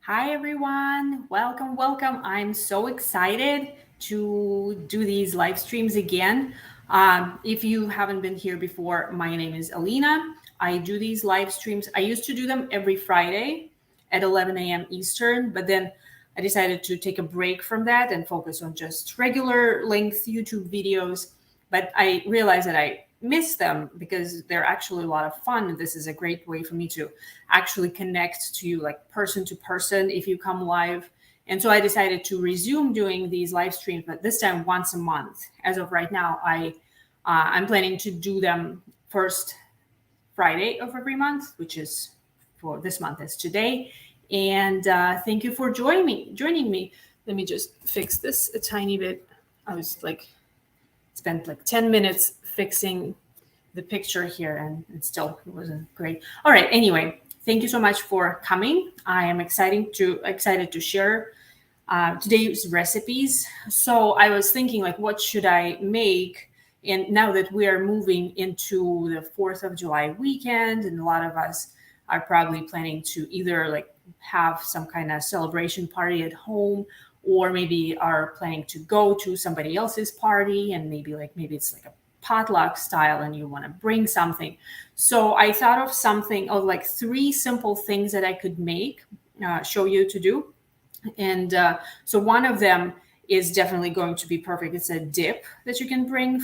Hi, everyone. Welcome, welcome. I'm so excited to do these live streams again. If you haven't been here before, my name is Alina. I do these live streams. I used to do them every Friday at 11 a.m. Eastern, but then I decided to take a break from that and focus on just regular length YouTube videos. But I realized that I miss them because they're actually a lot of fun. This is a great way for me to actually connect to you like person to person if you come live. And so I decided to resume doing these live streams, but this time once a month. As of right now, I'm planning to do them first Friday of every month, which is for this month is today. And thank you for joining me. Let me just fix this a tiny bit. I was like spent like 10 minutes fixing the picture here and it wasn't great. All right, anyway, thank you so much for coming. I am excited to share today's recipes. So I was thinking like what should I make, and now that we are moving into the 4th of July weekend and a lot of us are probably planning to either like have some kind of celebration party at home, or maybe are planning to go to somebody else's party, and maybe it's like a potluck style and you want to bring something. So I thought of like 3 simple things that I could make, show you to do. And so one of them is definitely going to be perfect. It's a dip that you can bring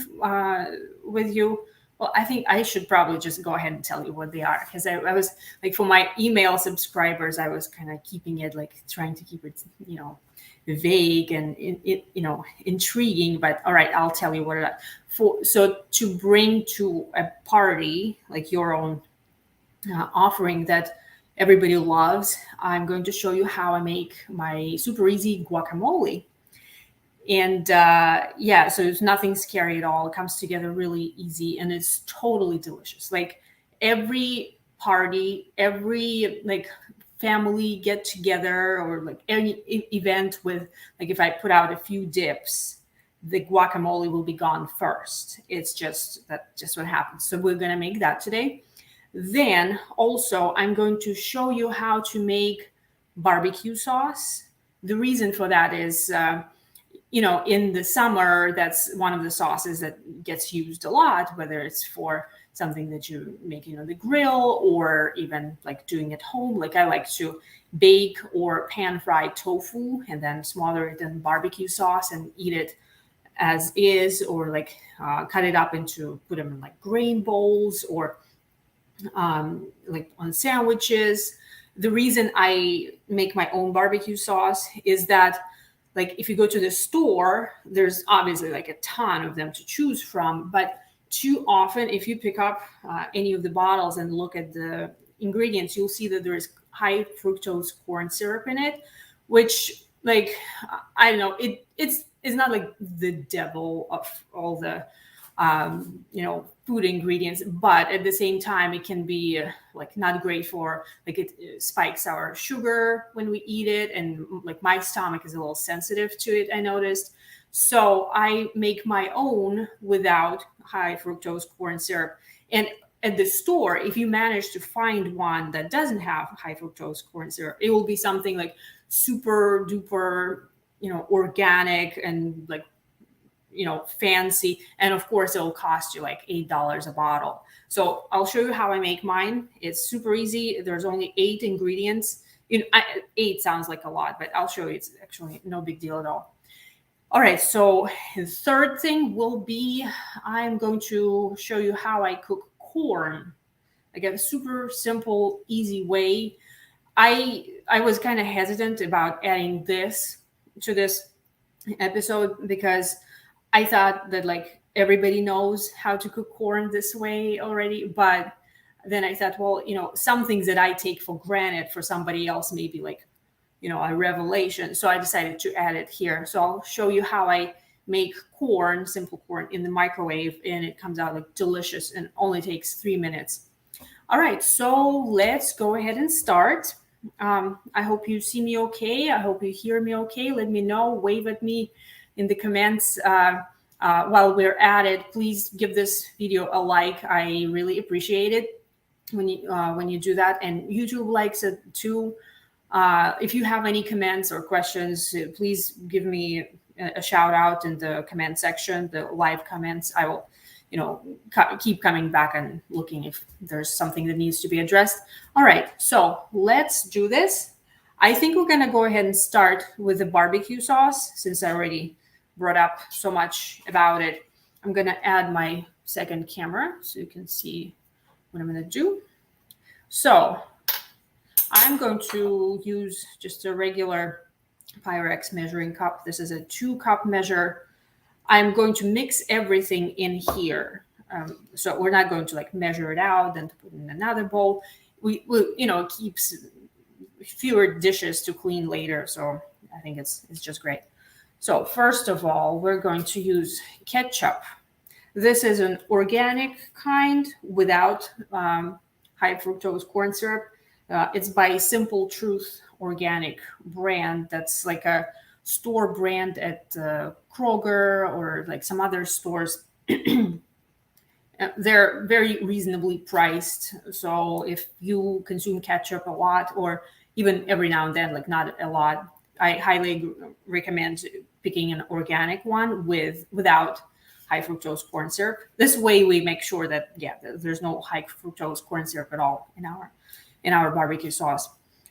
with you. Well, I think I should probably just go ahead and tell you what they are, because I was like, for my email subscribers, I was kind of keeping it like trying to keep it, vague and intriguing. But all right, I'll tell you what it is. So to bring to a party, like your own offering that everybody loves, I'm going to show you how I make my super easy guacamole. And yeah, so it's nothing scary at all. It comes together really easy and it's totally delicious. Like every party, every like family get together, or like any event with, like if I put out a few dips, the guacamole will be gone first. It's just what happens. So we're going to make that today. Then also I'm going to show you how to make barbecue sauce. The reason for that is in the summer, that's one of the sauces that gets used a lot, whether it's for something that you're making on the grill or even like doing at home. Like I like to bake or pan fry tofu and then smother it in barbecue sauce and eat it as is, or like cut it up into, put them in like grain bowls, or like on sandwiches. The reason I make my own barbecue sauce is that, like, if you go to the store, there's obviously like a ton of them to choose from, but too often if you pick up any of the bottles and look at the ingredients, you'll see that there is high fructose corn syrup in it, which, like, I don't know, it's not like the devil of all the food ingredients, but at the same time it can be like not great for, like, it spikes our sugar when we eat it, and like my stomach is a little sensitive to it, I noticed. So I make my own without high fructose corn syrup. And at the store, if you manage to find one that doesn't have high fructose corn syrup, it will be something like super duper organic and like fancy, and of course it'll cost you like $8 a bottle. So I'll show you how I make mine. It's super easy. There's only 8 ingredients. 8 sounds like a lot, but I'll show you it's actually no big deal at all. All right, so the third thing will be, I'm going to show you how I cook corn. Again, a super simple, easy way. I was kind of hesitant about adding this to this episode because I thought that like everybody knows how to cook corn this way already. But then I thought, well, some things that I take for granted for somebody else may be like, a revelation. So I decided to add it here. So I'll show you how I make corn, simple corn, in the microwave, and it comes out like delicious and only takes 3 minutes. All right, so let's go ahead and start. I hope you see me okay. I hope you hear me okay. Let me know, wave at me in the comments. While we're at it, please give this video a like. I really appreciate it when you do that, and YouTube likes it too. If you have any comments or questions, please give me a shout out in the comment section, the live comments. I will, keep coming back and looking if there's something that needs to be addressed. All right, so let's do this. I think we're gonna go ahead and start with the barbecue sauce since I already brought up so much about it. I'm gonna add my second camera so you can see what I'm gonna do. So I'm going to use just a regular Pyrex measuring cup. This is a 2-cup measure. I'm going to mix everything in here. So we're not going to like measure it out and put in another bowl. We it keeps fewer dishes to clean later. So I think it's just great. So first of all, we're going to use ketchup. This is an organic kind without high fructose corn syrup. It's by Simple Truth Organic brand. That's like a store brand at Kroger or like some other stores. They're very reasonably priced. So if you consume ketchup a lot or even every now and then, like not a lot, I highly recommend picking an organic one without high fructose corn syrup. This way we make sure that, there's no high fructose corn syrup at all in our barbecue sauce.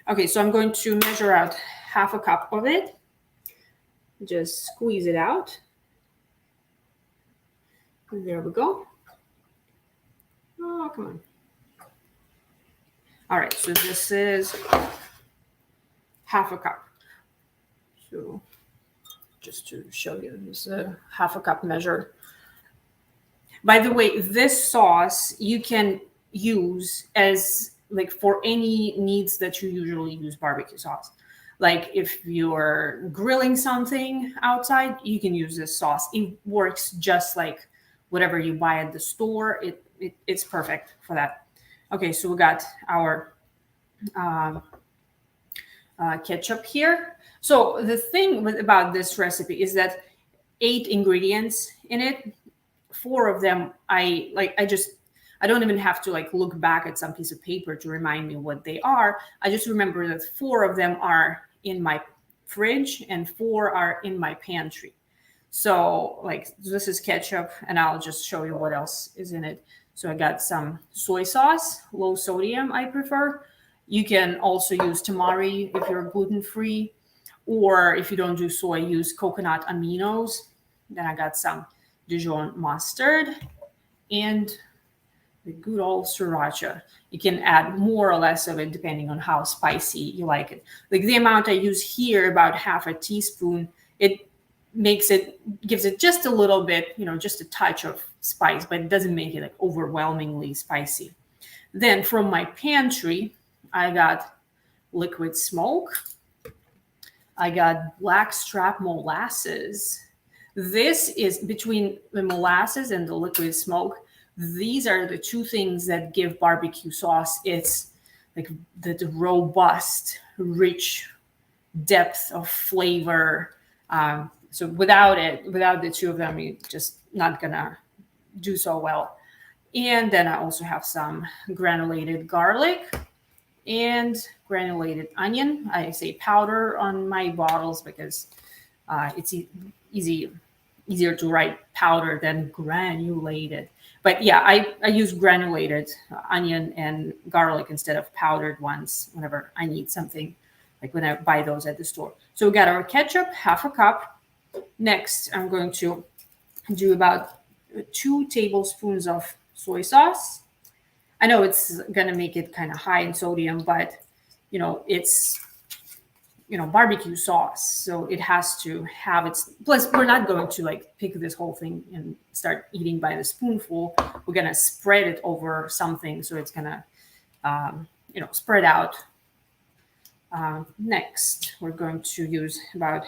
Okay, so I'm going to measure out half a cup of it. Just squeeze it out. There we go. Oh, come on. All right, so this is half a cup. So just to show you, this is a half a cup measure. By the way, this sauce you can use as like for any needs that you usually use barbecue sauce. Like if you're grilling something outside, you can use this sauce. It works just like whatever you buy at the store. It's perfect for that. Okay, so we got our ketchup here. So the thing about this recipe is that 8 ingredients in it. 4 of them I don't even have to like look back at some piece of paper to remind me what they are. I just remember that 4 of them are in my fridge and 4 are in my pantry. So like this is ketchup, and I'll just show you what else is in it. So I got some soy sauce, low sodium I prefer. You can also use tamari if you're gluten-free, or if you don't do soy, use coconut aminos. Then I got some Dijon mustard and the good old Sriracha. You can add more or less of it depending on how spicy you like it. Like the amount I use here, about half a teaspoon, it gives it just a little bit, just a touch of spice, but it doesn't make it like overwhelmingly spicy. Then from my pantry, I got liquid smoke. I got blackstrap molasses. This is between the molasses and the liquid smoke. These are the 2 things that give barbecue sauce its like the robust, rich depth of flavor. So without the 2 of them, you're just not gonna do so well. And then I also have some granulated garlic and granulated onion. I say powder on my bottles because it's easier to write powder than granulated. But yeah, I use granulated onion and garlic instead of powdered ones whenever I need something, like when I buy those at the store. So we got our ketchup, half a cup. Next, I'm going to do about 2 tablespoons of soy sauce. I know it's going to make it kind of high in sodium, but it's barbecue sauce, so it has to have its. Plus, we're not going to like pick this whole thing and start eating by the spoonful. We're gonna spread it over something, so it's gonna spread out. Next, we're going to use about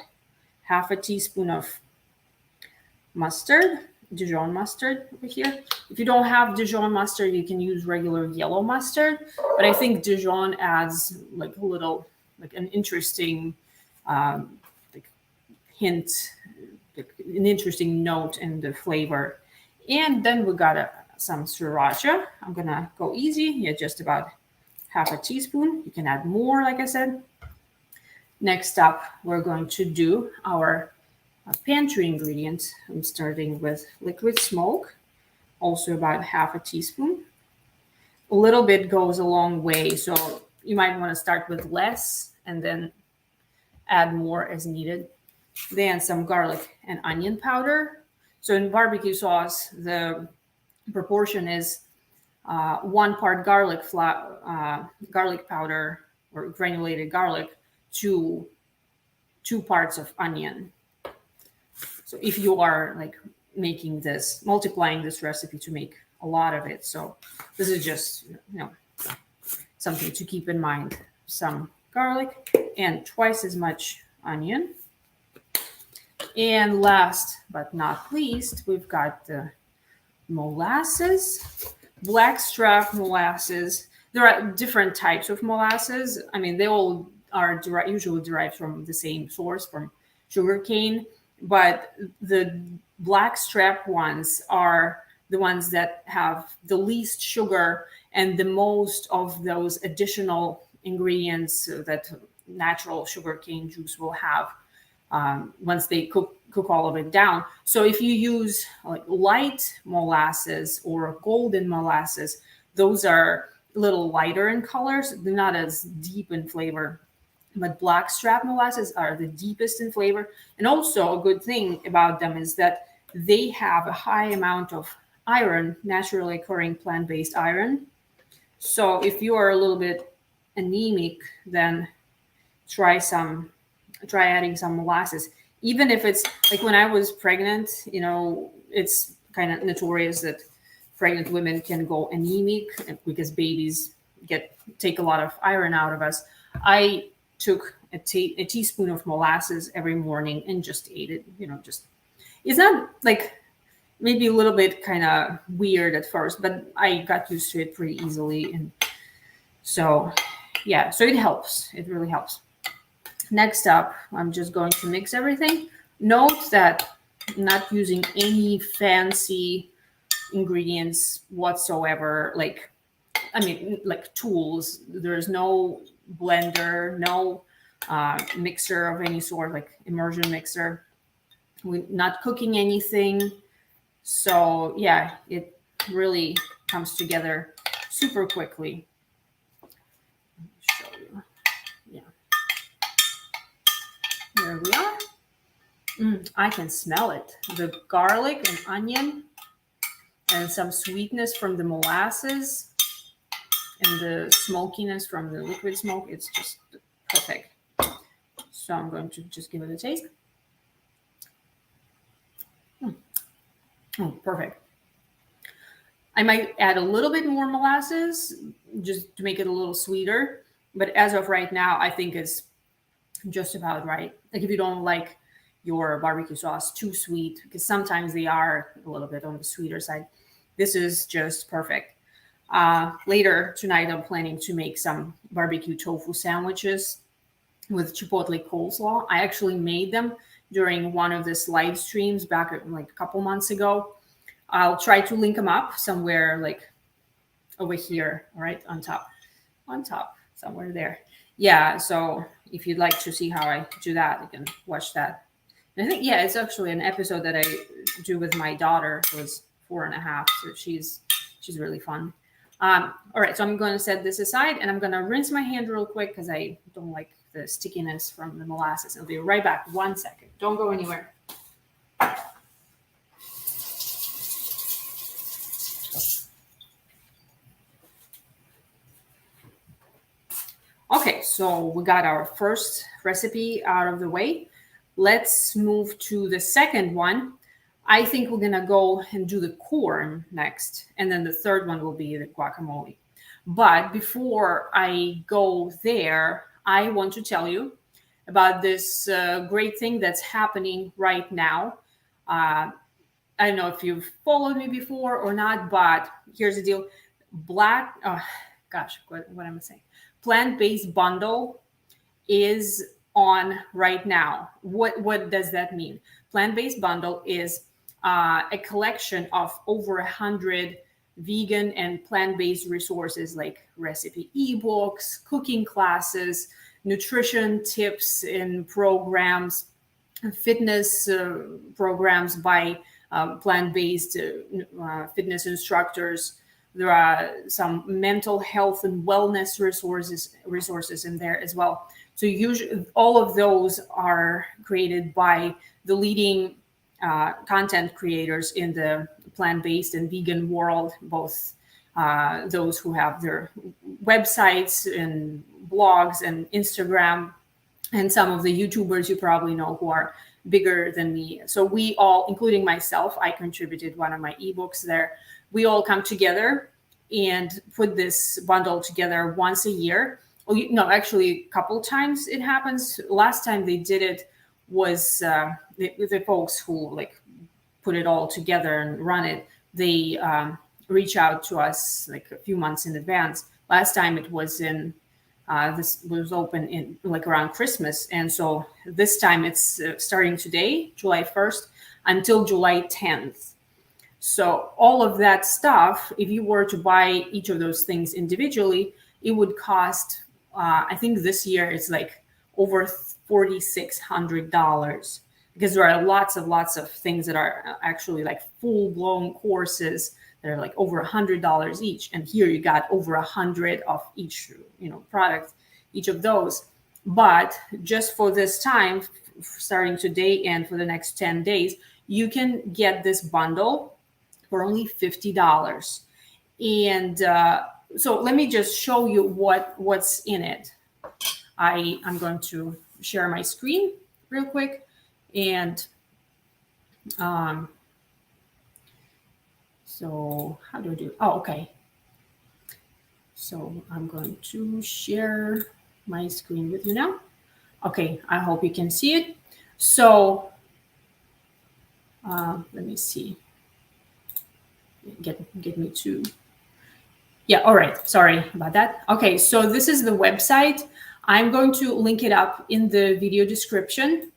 half a teaspoon of mustard, Dijon mustard over here. If you don't have Dijon mustard, you can use regular yellow mustard, but I think Dijon adds like a little, like an interesting like hint, like an interesting note in the flavor. And then we got some Sriracha. I'm gonna go easy, just about half a teaspoon. You can add more, like I said. Next up, we're going to do our pantry ingredients. I'm starting with liquid smoke, also about half a teaspoon. A little bit goes a long way, so you might want to start with less and then add more as needed. Then some garlic and onion powder. So in barbecue sauce, the proportion is 1 part garlic powder or granulated garlic to 2 parts of onion. So if you are like making this, multiplying this recipe to make a lot of it, so this is just something to keep in mind. Some garlic and twice as much onion. And last but not least, we've got the molasses, blackstrap molasses. There are different types of molasses. I mean, they all are usually derived from the same source, from sugarcane, but the blackstrap ones are the ones that have the least sugar and the most of those additional ingredients that natural sugarcane juice will have once they cook all of it down. So if you use like light molasses or golden molasses, those are a little lighter in colors. They're not as deep in flavor. But blackstrap molasses are the deepest in flavor. And also a good thing about them is that they have a high amount of iron, naturally occurring plant-based iron. So if you are a little bit anemic, then try adding some molasses. Even if it's like when I was pregnant, it's kind of notorious that pregnant women can go anemic because babies take a lot of iron out of us. I took a teaspoon of molasses every morning and just ate it. It's not like maybe a little bit kind of weird at first, but I got used to it pretty easily. And so, yeah, so it helps. It really helps. Next up, I'm just going to mix everything. Note that I'm not using any fancy ingredients whatsoever, like tools. There's no blender, no mixer of any sort, like immersion mixer. We're not cooking anything. So yeah, it really comes together super quickly. Show you. Yeah. There we are. I can smell it. The garlic and onion and some sweetness from the molasses and the smokiness from the liquid smoke. It's just perfect. So I'm going to just give it a taste. Perfect. I might add a little bit more molasses just to make it a little sweeter. But as of right now, I think it's just about right. Like if you don't like your barbecue sauce too sweet, because sometimes they are a little bit on the sweeter side, this is just perfect. Later tonight, I'm planning to make some barbecue tofu sandwiches with chipotle coleslaw. I actually made them during one of these live streams back like a couple months ago. I'll try to link them up somewhere like over here, right on top, somewhere there. Yeah, so if you'd like to see how I do that, you can watch that. And I think, yeah, it's actually an episode that I do with my daughter, who is 4.5, so she's really fun. All right, so I'm going to set this aside, and I'm going to rinse my hand real quick because I don't like the stickiness from the molasses. I'll be right back. 1 second. Don't go anywhere. Okay, so we got our first recipe out of the way. Let's move to the second one. I think we're gonna go and do the corn next, and then the third one will be the guacamole. But before I go there, I want to tell you about this great thing that's happening right now. I don't know if you've followed me before or not, but here's the deal. What am I saying? Plant-based bundle is on right now. What does that mean? Plant-based bundle is a collection of over 100 vegan and plant-based resources like recipe ebooks, cooking classes, nutrition tips and programs, fitness programs by plant-based fitness instructors. There are some mental health and wellness resources in there as well. So usually all of those are created by the leading content creators in the plant-based and vegan world, both those who have their websites and blogs and Instagram, and some of the YouTubers you probably know who are bigger than me. So we all, including myself, I contributed one of my ebooks there. We all come together and put this bundle together once a year. Well, no, actually a couple times it happens. Last time they did it was the folks who like put it all together and run it. They reach out to us like a few months in advance. Last time it was in this was open in like around Christmas, and so this time it's starting today, July 1st, until July 10th. So all of that stuff, if you were to buy each of those things individually, it would cost, I think this year it's like over $4,600, because there are lots of things that are actually like full-blown courses that are like over $100 each. And here you got over 100 of each, product, each of those. But just for this time, starting today and for the next 10 days, you can get this bundle for only $50. And so let me just show you what's in it. I'm going to share my screen real quick. And so how do I do? Oh, okay. So I'm going to share my screen with you now. Okay, I hope you can see it. So let me see. Get me to. Yeah, all right. Sorry about that. Okay, so this is the website. I'm going to link it up in the video description.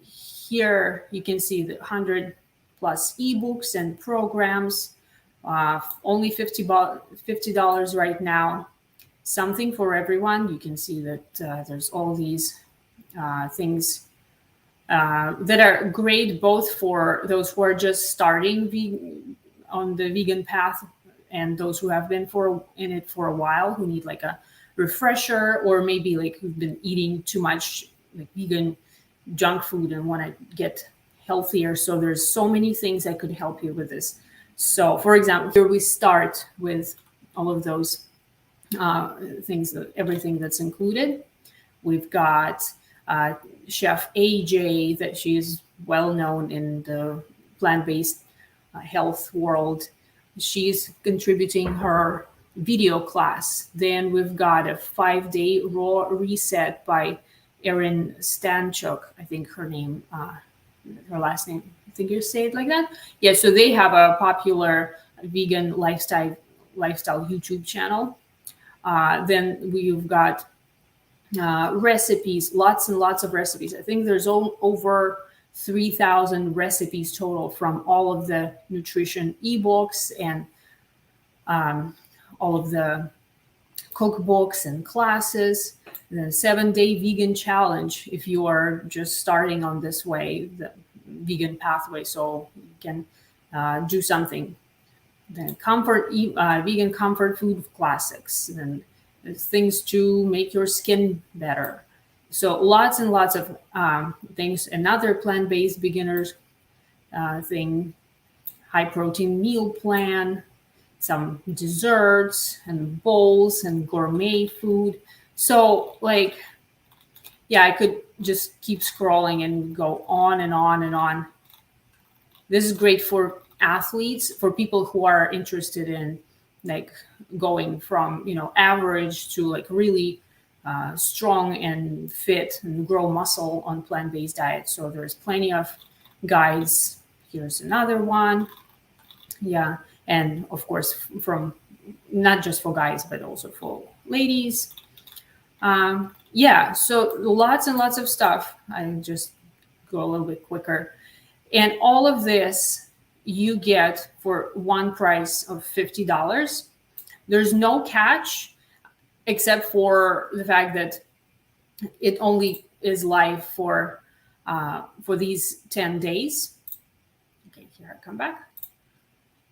Here you can see the 100 plus ebooks and programs, only $50 right now. Something for everyone. You can see that there's all these things that are great both for those who are just starting on the vegan path and those who have been in it for a while, who need like a refresher, or maybe like who've been eating too much like vegan junk food and want to get healthier. So there's so many things that could help you with this. So for example, here we start with all of those things, everything that's included. We've got Chef AJ, that she's well known in the plant-based health world. She's contributing her video class. Then we've got a 5-day raw reset by Erin Stanchuk, I think her name, her last name, I think you say it like that. Yeah, so they have a popular vegan lifestyle YouTube channel. Then we've got recipes, lots and lots of recipes. I think there's over 3,000 recipes total from all of the nutrition ebooks and all of the cookbooks and classes. The 7-day vegan challenge if you are just starting on this way, the vegan pathway, so you can do something. Then vegan comfort food classics, and things to make your skin better. So lots and lots of things. Another plant-based beginners thing, high protein meal plan, some desserts and bowls and gourmet food. So like, yeah, I could just keep scrolling and go on and on and on. This is great for athletes, for people who are interested in like going from, average to like really strong and fit and grow muscle on plant-based diet. So there's plenty of guides. Here's another one. Yeah. And of course, from not just for guys, but also for ladies. Yeah, so lots and lots of stuff. I just go a little bit quicker. And all of this you get for one price of $50. There's no catch. except for the fact that it only is live for these 10 days. Okay, here I come back.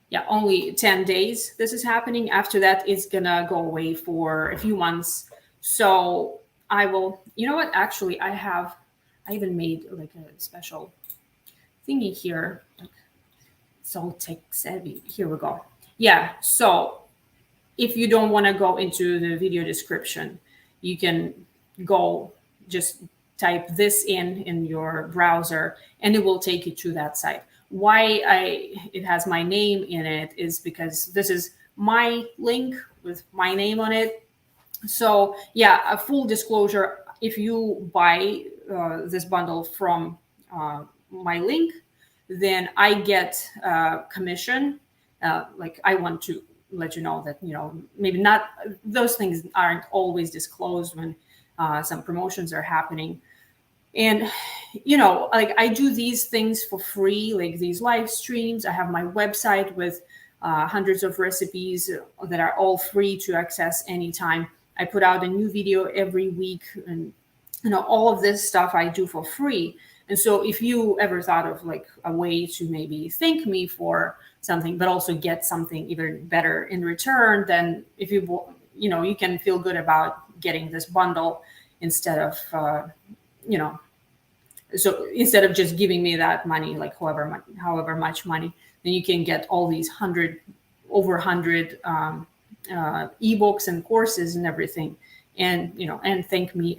Yeah, only 10 days this is happening. After that, it's gonna go away for a few months. So I will, you know what? Actually, I even made like a special thingy here. Like, so tech savvy. Here we go. Yeah, so if you don't want to go into the video description, you can go just type this in your browser and it will take you to that site. Why it has my name in it is because this is my link with my name on it. So yeah, a full disclosure, if you buy this bundle from my link, then I get commission. Like, I want to let you know that, maybe not, those things aren't always disclosed when some promotions are happening. And, like, I do these things for free, like these live streams. I have my website with hundreds of recipes that are all free to access anytime. I put out a new video every week, and, all of this stuff I do for free. And so if you ever thought of like a way to maybe thank me for something, but also get something even better in return, then if you can feel good about getting this bundle instead of, so instead of just giving me that money, like however much money, then you can get all these over 100 ebooks and courses and everything. And and thank me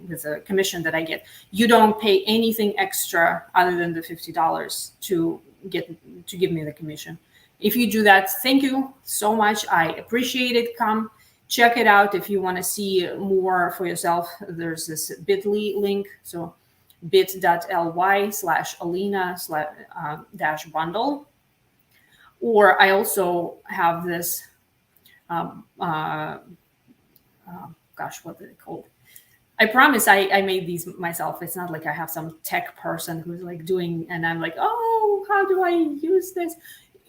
with a commission that I get. You don't pay anything extra other than the $50 to give me the commission. If you do that, thank you so much. I appreciate it. Come check it out if you want to see more for yourself. There's this bit.ly link, so bit.ly/Alina/bundle. Or I also have this what are they called? I promise I made these myself. It's not like I have some tech person who's like doing, and I'm like, oh, how do I use this?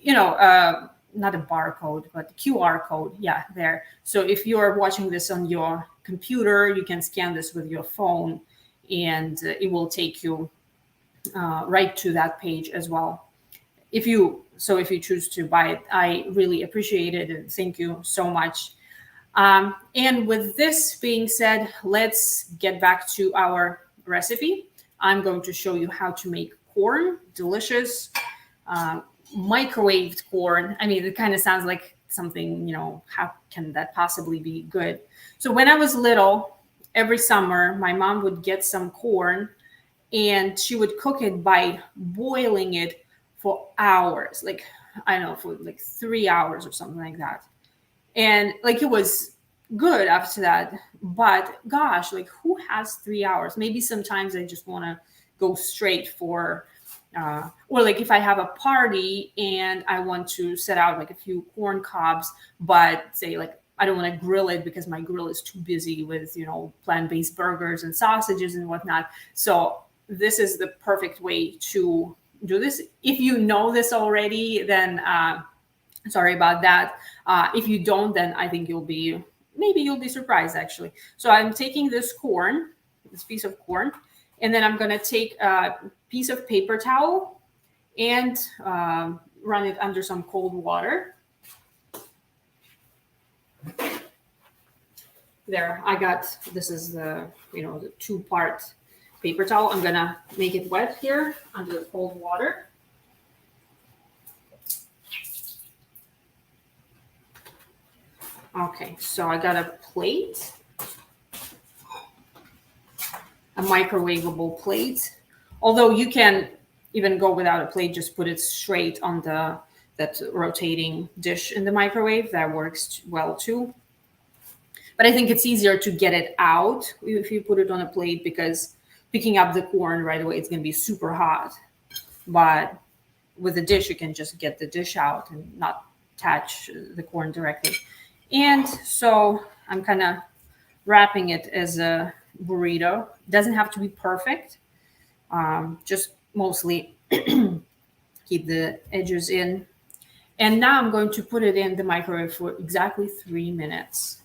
Not a barcode, but QR code. Yeah, there. So if you're watching this on your computer, you can scan this with your phone, and it will take you right to that page as well. If you choose to buy it, I really appreciate it, and thank you so much. And with this being said, let's get back to our recipe. I'm going to show you how to make corn, delicious microwaved corn. I mean, it kind of sounds like something, how can that possibly be good? So when I was little, every summer, my mom would get some corn and she would cook it by boiling it for hours, like, I don't know, for like 3 hours or something like that. And like, it was good after that, but gosh, like, who has 3 hours? Maybe sometimes I just want to go straight for, or like if I have a party and I want to set out like a few corn cobs, but say like, I don't want to grill it because my grill is too busy with, plant-based burgers and sausages and whatnot. So this is the perfect way to do this. If you know this already, then sorry about that. If you don't, then I think you'll be surprised, actually. So I'm taking this piece of corn, and then I'm going to take a piece of paper towel and run it under some cold water. There, this is the 2-part paper towel. I'm going to make it wet here under the cold water. Okay, so I got a plate, a microwavable plate. Although you can even go without a plate, just put it straight on that rotating dish in the microwave. That works well too. But I think it's easier to get it out if you put it on a plate, because picking up the corn right away, it's going to be super hot. But with a dish, you can just get the dish out and not touch the corn directly. And so I'm kind of wrapping it as a burrito. It doesn't have to be perfect. Just mostly keep the edges in. And now I'm going to put it in the microwave for exactly 3 minutes.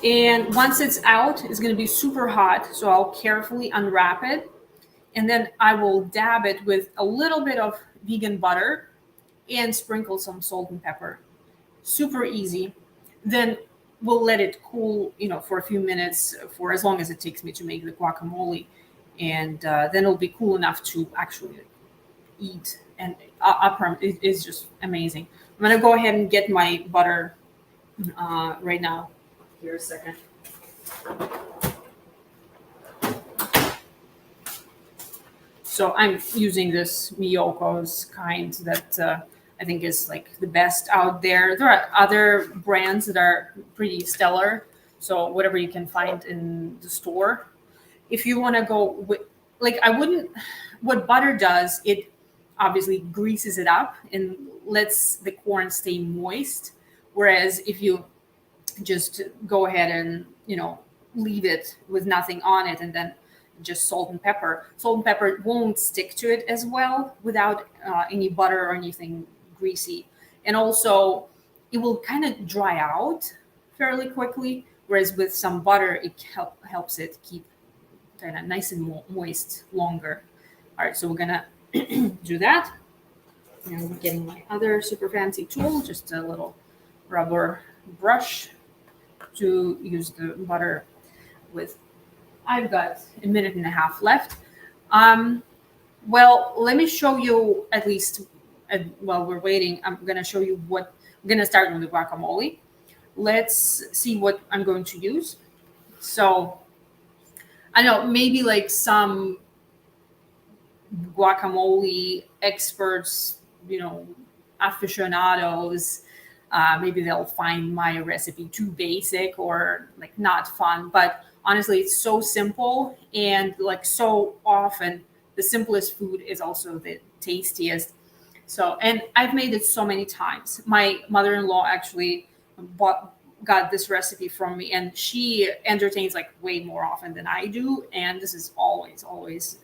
And once it's out, it's going to be super hot. So I'll carefully unwrap it. And then I will dab it with a little bit of vegan butter and sprinkle some salt and pepper. Super easy. Then we'll let it cool, for a few minutes, for as long as it takes me to make the guacamole. And then it'll be cool enough to actually eat. And it is just amazing. I'm going to go ahead and get my butter right now. Here a second. So I'm using this Miyoko's kind that I think is like the best out there. There are other brands that are pretty stellar. So whatever you can find in the store. If you want to go with, like, I wouldn't, what butter does, it obviously greases it up and lets the corn stay moist. Whereas if you just go ahead and leave it with nothing on it and then just salt and pepper, won't stick to it as well without any butter or anything greasy. And also it will kind of dry out fairly quickly, whereas with some butter it helps it keep kind of nice and moist longer. All right, so we're gonna do that. And I'm getting my other super fancy tool, just a little rubber brush to use the butter with. I've got a minute and a half left. Well, let me show you at least while we're waiting. I'm going to show you what I'm going to start with the guacamole. Let's see what I'm going to use. So I know maybe like some guacamole experts, aficionados, maybe they'll find my recipe too basic or like not fun. But honestly, it's so simple, and like so often the simplest food is also the tastiest. So, and I've made it so many times. My mother-in-law actually got this recipe from me, and she entertains like way more often than I do. And this is always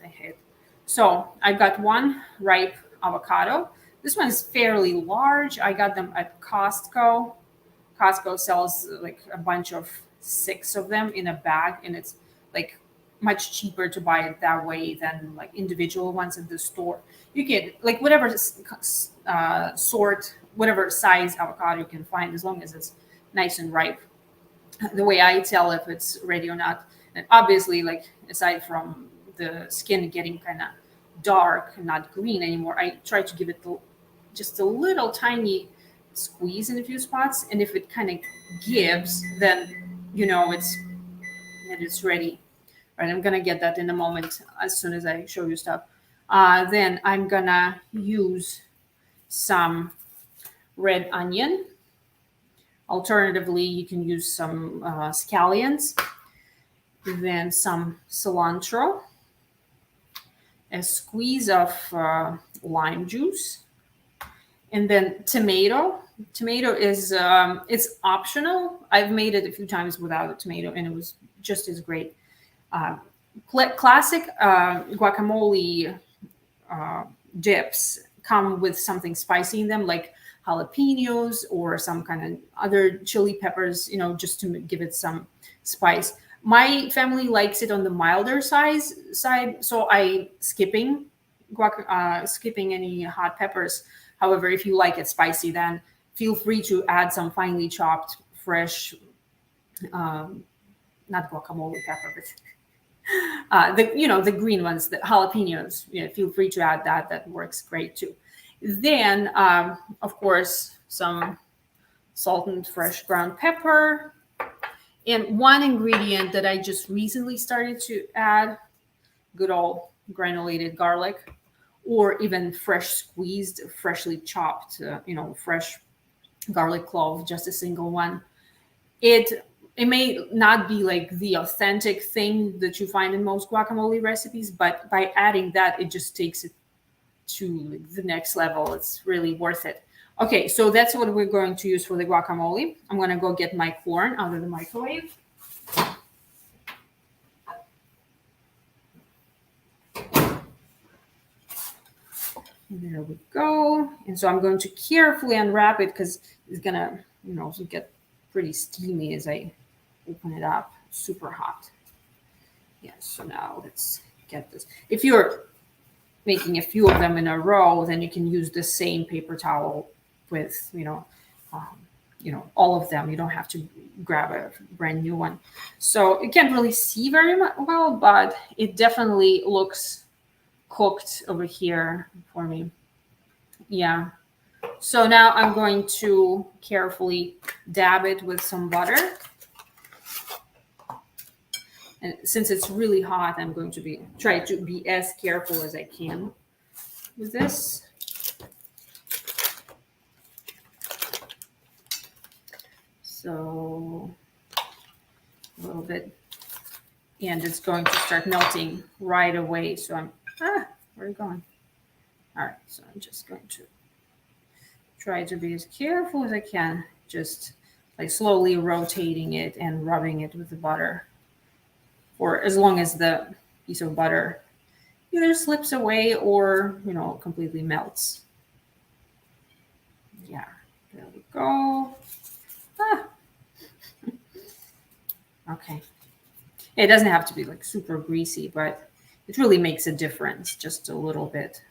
a hit. So I've got one ripe avocado. This one's fairly large. I got them at Costco. Costco sells like a bunch of 6 of them in a bag, and it's like much cheaper to buy it that way than like individual ones at the store. You get like whatever sort, whatever size avocado you can find, as long as it's nice and ripe. The way I tell if it's ready or not, and obviously, like aside from the skin getting kind of dark, not green anymore, I try to give it just a little tiny squeeze in a few spots, and if it kind of gives, then it's ready. Right, I'm gonna get that in a moment as soon as I show you stuff. Then I'm gonna use some red onion. Alternatively, you can use some scallions, then some cilantro, a squeeze of lime juice, and then tomato. Tomato is it's optional. I've made it a few times without a tomato, and it was just as great. Classic guacamole dips come with something spicy in them, like jalapenos or some kind of other chili peppers, just to give it some spice. My family likes it on the milder side, so I skipping any hot peppers. However, if you like it spicy, then feel free to add some finely chopped fresh, not guacamole pepper, but the green ones, the jalapenos. Feel free to add that. That works great too. Then, of course, some salt and fresh ground pepper. And one ingredient that I just recently started to add, good old granulated garlic, or even fresh squeezed, freshly chopped, fresh garlic clove, just a single one. It may not be like the authentic thing that you find in most guacamole recipes, but by adding that, it just takes it to the next level. It's really worth it. Okay, so that's what we're going to use for the guacamole. I'm going to go get my corn out of the microwave. There we go. And so I'm going to carefully unwrap it because it's going to, get pretty steamy as I open it up. Super hot. Yeah, so now let's get this. If you're making a few of them in a row, then you can use the same paper towel with, all of them. You don't have to grab a brand new one. So you can't really see very well, but it definitely looks cooked over here for me. Yeah. So now I'm going to carefully dab it with some butter. And since it's really hot, I'm going to try to be as careful as I can with this. So a little bit, and it's going to start melting right away. So where are you going? All right, so I'm just going to try to be as careful as I can, just like slowly rotating it and rubbing it with the butter for as long as the piece of butter either slips away or, completely melts. Yeah, there we go. Okay. It doesn't have to be like super greasy, but it really makes a difference, just a little bit.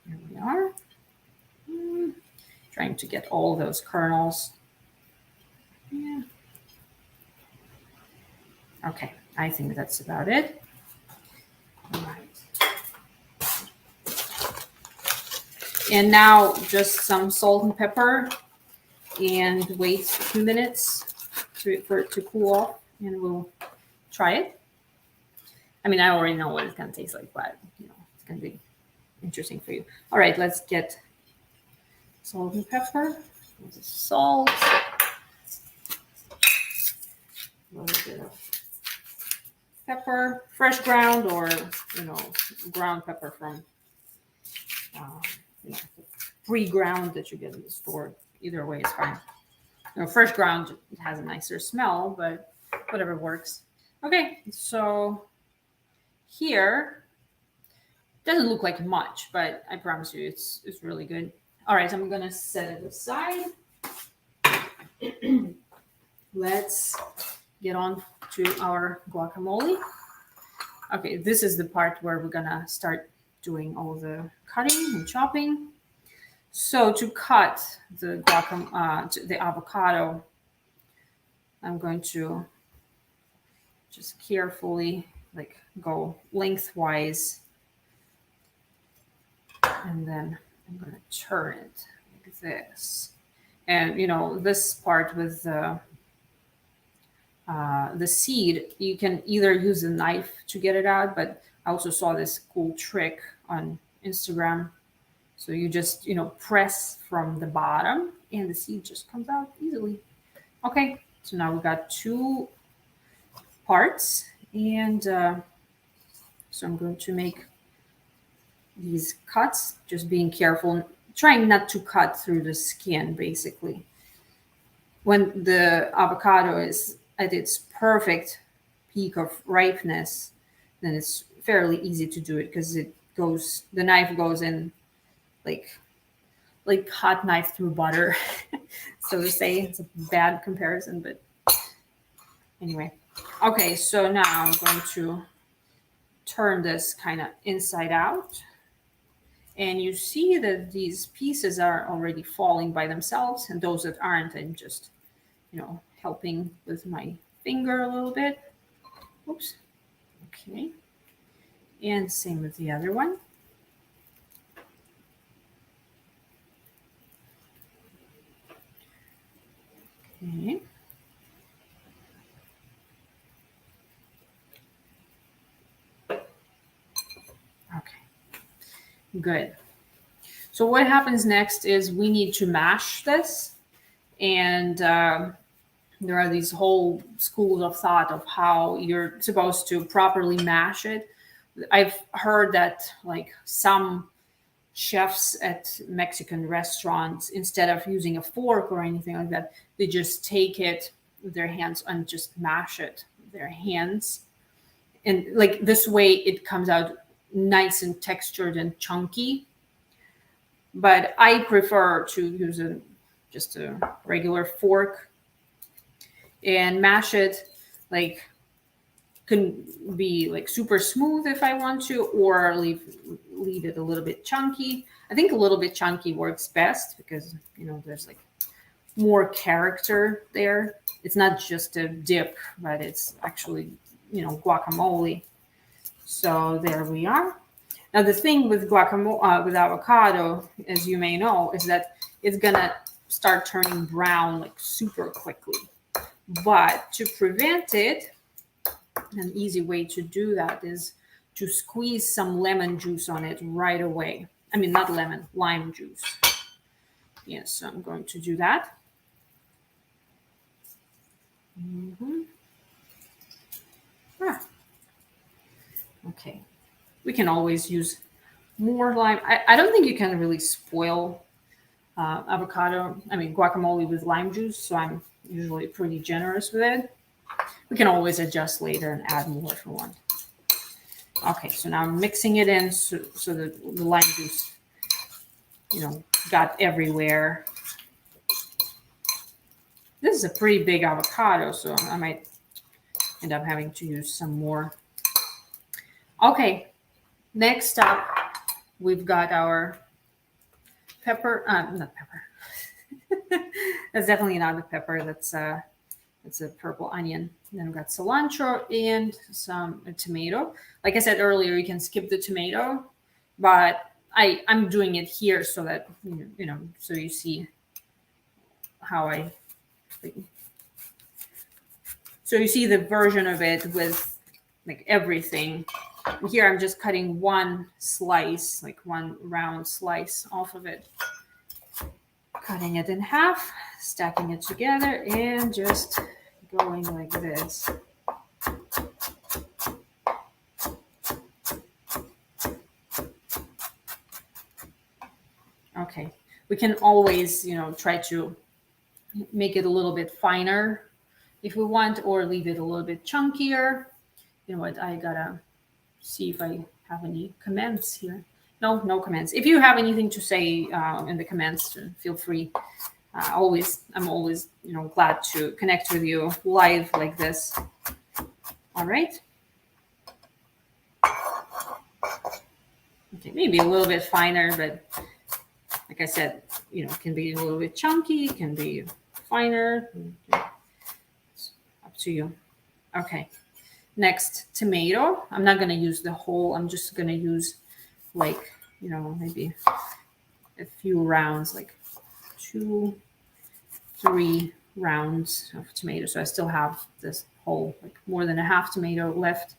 Here we are. Trying to get all those kernels. Yeah. Okay, I think that's about it. All right. And now just some salt and pepper, and wait a few minutes for it to cool off, and we'll try it. I mean, I already know what it's going to taste like, but it's going to be interesting for you. All right, let's get salt and pepper. Salt, a little bit of pepper, fresh ground, or ground pepper from pre-ground that you get in the store. Either way is fine. Fresh ground has a nicer smell, but whatever works. Okay, so here doesn't look like much, but I promise you it's really good. All right, I'm gonna set it aside. Let's get on to our guacamole. Okay, this is the part where we're gonna start doing all the cutting and chopping. So to cut the the avocado, I'm going to just carefully go lengthwise, and then I'm going to turn it like this. And this part with the seed, you can either use a knife to get it out, but I also saw this cool trick on Instagram. So you just, press from the bottom and the seed just comes out easily. Okay, so now we've got two parts, and so I'm going to make these cuts, just being careful, trying not to cut through the skin, basically. When the avocado is at its perfect peak of ripeness, then it's fairly easy to do it because the knife goes in like hot knife through butter, so to say. It's a bad comparison, but anyway. Okay, so now I'm going to turn this kind of inside out, and you see that these pieces are already falling by themselves, and those that aren't, I'm just helping with my finger a little bit. Oops. Okay, and same with the other one. Okay. Okay, good. So what happens next is we need to mash this, and there are these whole schools of thought of how you're supposed to properly mash it. I've heard that some chefs at Mexican restaurants, instead of using a fork or anything like that, they just take it with their hands and just mash it with their hands. And this way it comes out nice and textured and chunky. But I prefer to use just a regular fork, and mash it. Like, can be like super smooth if I want to, or leave it a little bit chunky. I think a little bit chunky works best because, you know, there's like more character there. It's not just a dip, but it's actually, you know, guacamole. So there we are. Now the thing with guacamole, with avocado, as you may know, is that it's gonna start turning brown like super quickly. But to prevent it, an easy way to do that is to squeeze some lemon juice on it right away. I mean, not lemon, lime juice. Yes, so I'm going to do that. Ah, okay. We can always use more lime. I don't think you can really spoil avocado, I mean, guacamole with lime juice, so I'm usually pretty generous with it. We can always adjust later and add more if we want. Okay, so now I'm mixing it in so that the lime juice, you know, got everywhere. This is a pretty big avocado, so I might end up having to use some more. Okay, next up, we've got our pepper, not pepper. That's definitely not a pepper. That's a purple onion. Then we've got cilantro and some tomato. Like I said earlier, you can skip the tomato, but I'm doing it here so that, you know, so you see how so you see the version of it with like everything. Here I'm just cutting one slice, like one round slice off of it. Cutting it in half, stacking it together, and just going like this. Okay, we can always, you know, try to make it a little bit finer if we want, or leave it a little bit chunkier. You know what, I gotta see if I have any comments here. No comments. If you have anything to say in the comments, feel free. I'm always, you know, glad to connect with you live like this. All right. Okay, maybe a little bit finer, but like I said, you know, it can be a little bit chunky, it can be finer. It's up to you. Okay. Next, tomato. I'm not going to use the whole. I'm just going to use like, you know, maybe a few rounds, like 2, 3 rounds of tomato. So I still have this whole, like more than a half tomato left.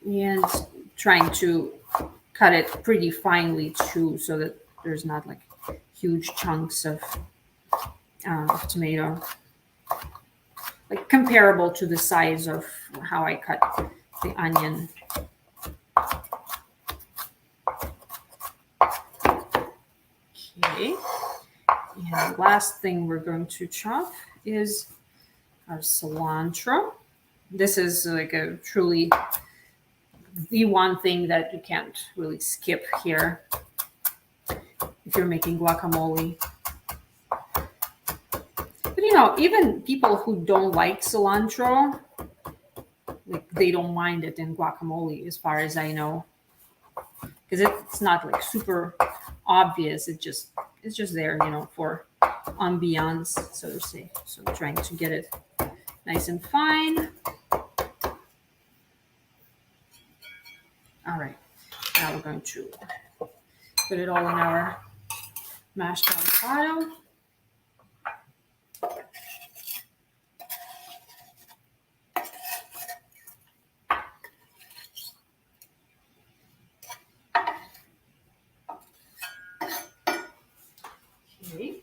And trying to cut it pretty finely too, so that there's not like huge chunks of tomato. Like comparable to the size of how I cut the onion. Okay. And the last thing we're going to chop is our cilantro. This is like a truly the one thing that you can't really skip here if you're making guacamole. But you know, even people who don't like cilantro, like they don't mind it in guacamole, as far as I know, because it's not like super obvious. It's just there, you know, for ambiance, so to say. So I'm trying to get it nice and fine. All right, now we're going to put it all in our mashed avocado. Okay.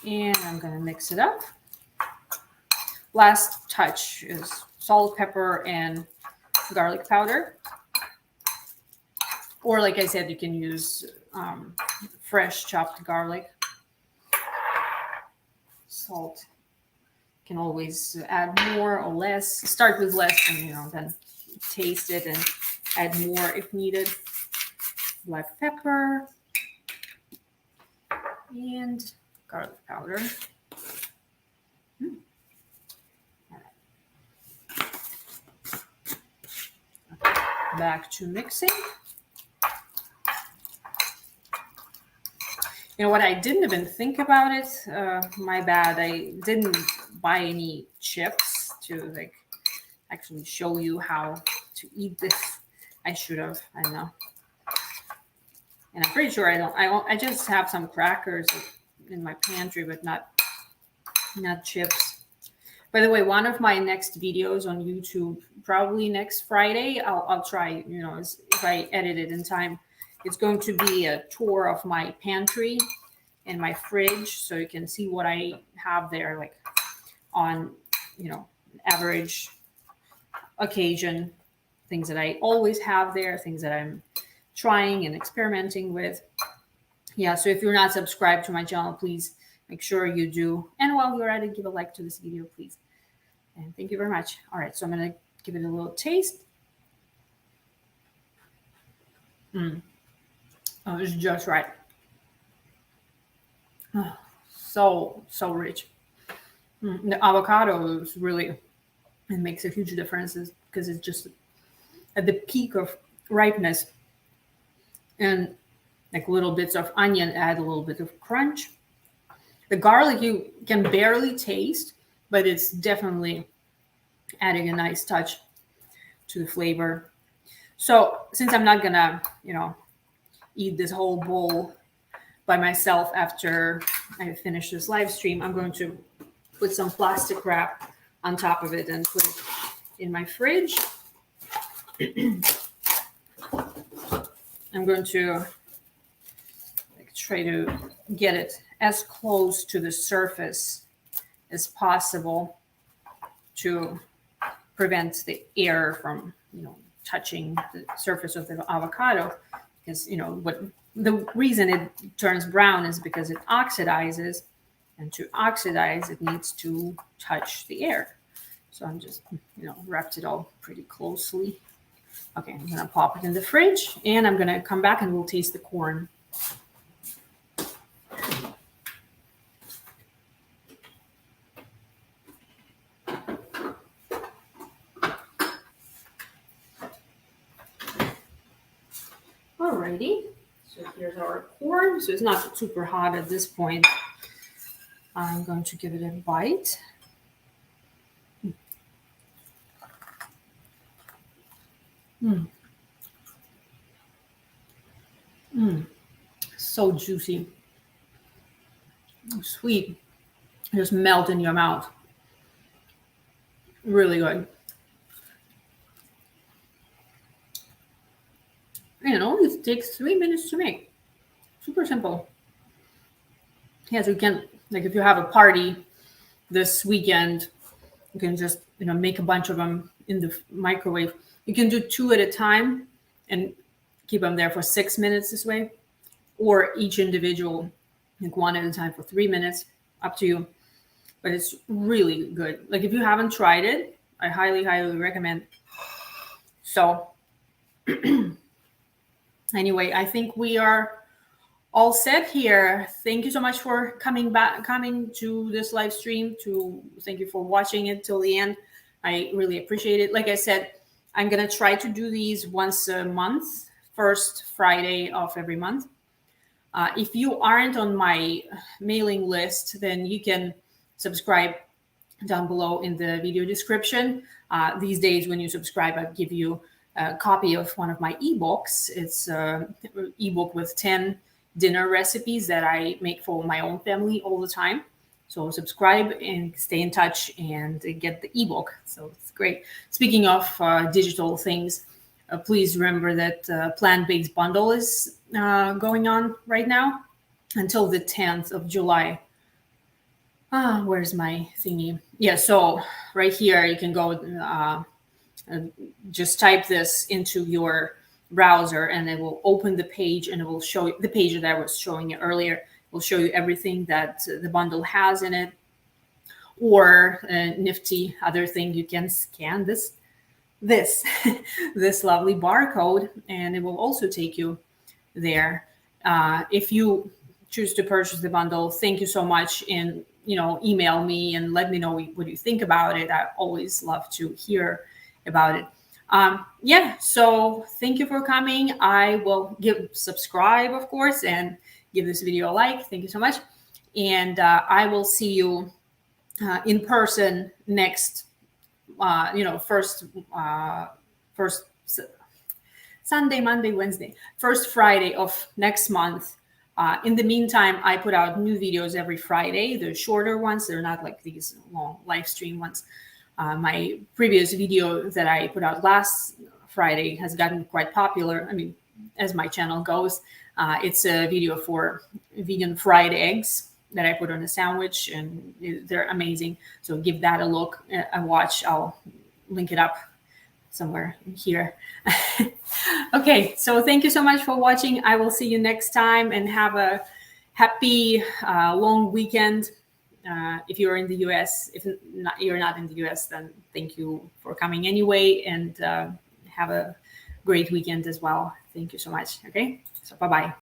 And I'm going to mix it up. Last touch is salt, pepper, and garlic powder. Or like I said, you can use fresh chopped garlic. Salt. You can always add more or less. Start with less and, you know, then taste it and add more if needed. Black pepper. and garlic powder. All right. Back to mixing. You know what? I didn't even think about it. My bad. I didn't buy any chips to like actually show you how to eat this. I should have. I don't know. And I'm pretty sure I don't. I just have some crackers in my pantry, but not chips. By the way, one of my next videos on YouTube, probably next Friday, I'll try. You know, if I edit it in time, it's going to be a tour of my pantry and my fridge, so you can see what I have there, like on, you know, average occasion, things that I always have there, things that I'm trying and experimenting with. Yeah, so if you're not subscribed to my channel, please make sure you do. And while you're at it, give a like to this video, please. And thank you very much. All right, so I'm gonna give it a little taste. Oh, it's just right. Oh, so rich. The avocado is really, it makes a huge difference because it's just at the peak of ripeness, and like little bits of onion add a little bit of crunch. The garlic you can barely taste, but it's definitely adding a nice touch to the flavor. So since I'm not gonna, you know, eat this whole bowl by myself after I finish this live stream, I'm going to put some plastic wrap on top of it and put it in my fridge. I'm going to try to get it as close to the surface as possible to prevent the air from, you know, touching the surface of the avocado, because, you know, what the reason it turns brown is because it oxidizes, and to oxidize it needs to touch the air. So I'm just, you know, wrapped it all pretty closely. Okay, I'm gonna pop it in the fridge, and I'm gonna come back and we'll taste the corn. Alrighty, so here's our corn. So it's not super hot at this point. I'm going to give it a bite. So juicy, sweet, just melt in your mouth. Really good. And it only takes 3 minutes to make. Super simple. Yeah, so you can, like, if you have a party this weekend, you can just, you know, make a bunch of them in the microwave. You can do 2 at a time and keep them there for 6 minutes this way, or each individual, like 1 at a time for 3 minutes, up to you. But it's really good. Like, if you haven't tried it, I highly recommend. So anyway, I think we are all set here. Thank you so much for coming to this live stream. Thank you for watching it till the end. I really appreciate it. Like I said, I'm gonna try to do these once a month, first Friday of every month. If you aren't on my mailing list, then you can subscribe down below in the video description. These days, when you subscribe, I give you a copy of one of my ebooks. It's an ebook with 10 dinner recipes that I make for my own family all the time. So subscribe and stay in touch and get the ebook. So it's great. Speaking of digital things, please remember that plant-based bundle is going on right now until the 10th of July. Where's my thingy? Yeah, so right here you can go just type this into your browser and it will open the page, and it will show you the page that I was showing you earlier. It will show you everything that the bundle has in it, or a nifty other thing. You can scan this this lovely barcode, and it will also take you there. If you choose to purchase the bundle, thank you so much. And, email me and let me know what you think about it. I always love to hear about it. So thank you for coming. I will subscribe, of course, and give this video a like. Thank you so much. And I will see you in person next, first Sunday, Monday, Wednesday, first Friday of next month. In the meantime, I put out new videos every Friday. They're shorter ones. They're not like these long live stream ones. My previous video that I put out last Friday has gotten quite popular. I mean, as my channel goes, it's a video for vegan fried eggs that I put on a sandwich, and they're amazing. So give that a look, a watch. I'll link it up somewhere here. Okay, so thank you so much for watching. I will see you next time, and have a happy long weekend. If you're in the US, if not, you're not in the US, then thank you for coming anyway, and have a great weekend as well. Thank you so much. Okay, so bye-bye.